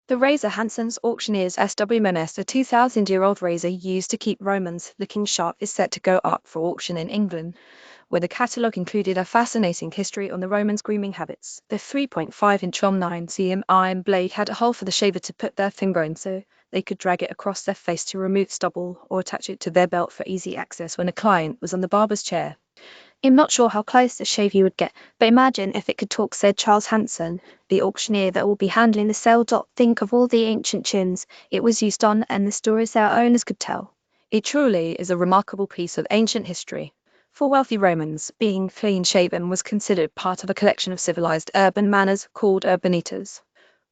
The razor Hansons Auctioneers SWNS, a 2,000-year-old razor used to keep Romans looking sharp, is set to go up for auction in England, where the catalogue included a fascinating history on the Romans' grooming habits. The 3.5-inch long 9 cm iron blade had a hole for the shaver to put their finger in so they could drag it across their face to remove stubble or attach it to their belt for easy access when a client was on the barber's chair. I'm not sure how close the shave you would get, but imagine if it could talk, said Charles Hanson, the auctioneer that will be handling the sale. Think of all the ancient chins it was used on and the stories their owners could tell. It truly is a remarkable piece of ancient history. For wealthy Romans, being clean-shaven was considered part of a collection of civilized urban manners called urbanitas.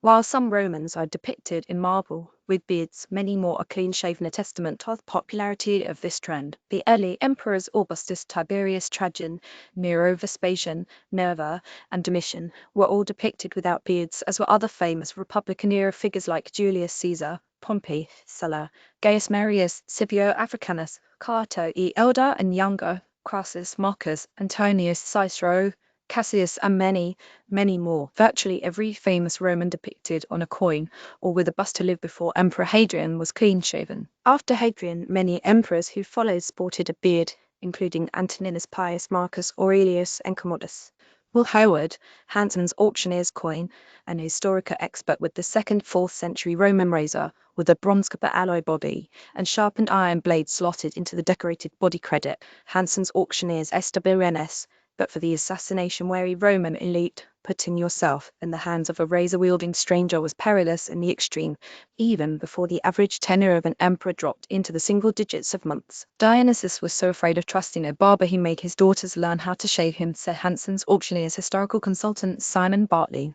While some Romans are depicted in marble with beards, many more are clean-shaven, a testament to the popularity of this trend. The early emperors Augustus, Tiberius, Trajan, Nero, Vespasian, Nerva, and Domitian were all depicted without beards, as were other famous Republican-era figures like Julius Caesar, Pompey, Sulla, Gaius Marius, Scipio Africanus, Cato the Elder and Younger, Crassus, Marcus, Antonius, Cicero, Cassius, and many, many more. Virtually every famous Roman depicted on a coin or with a bust to live before Emperor Hadrian was clean-shaven. After Hadrian, many emperors who followed sported a beard, including Antoninus Pius, Marcus Aurelius, and Commodus. Will Howard, Hanson's auctioneer's coin, an historical expert with the 2nd 4th century Roman razor, with a bronze copper alloy body and sharpened iron blade slotted into the decorated body, credit Hanson's Auctioneers SWNS, but for the assassination-wary Roman elite, putting yourself in the hands of a razor-wielding stranger was perilous in the extreme, even before the average tenure of an emperor dropped into the single digits of months. Dionysius was so afraid of trusting a barber he made his daughters learn how to shave him, said Hanson's Auctioneer's historical consultant Simon Bartley.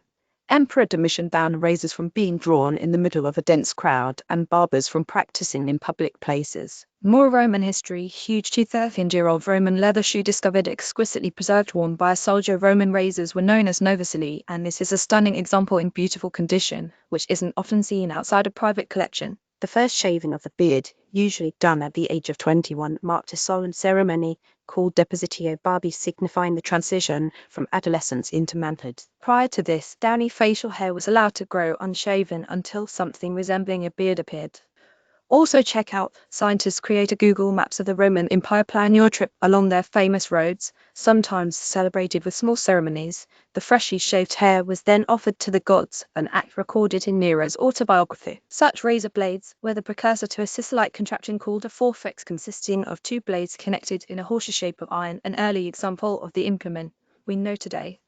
Emperor Domitian banned razors from being drawn in the middle of a dense crowd and barbers from practicing in public places. More Roman history. Huge 2,000-year-old Roman leather shoe discovered exquisitely preserved, worn by a soldier. Roman razors were known as novacili, and this is a stunning example in beautiful condition, which isn't often seen outside a private collection. The first shaving of the beard, usually done at the age of 21, marked a solemn ceremony called depositio barbi, signifying the transition from adolescence into manhood. Prior to this, downy facial hair was allowed to grow unshaven until something resembling a beard appeared. Also check out scientists create a Google Maps of the Roman Empire. Plan your trip along their famous roads, sometimes celebrated with small ceremonies. The freshly shaved hair was then offered to the gods, an act recorded in Nero's autobiography. Such razor blades were the precursor to a scissor-like contraption called a forfex, consisting of two blades connected in a horseshoe shape of iron, an early example of the implement we know today.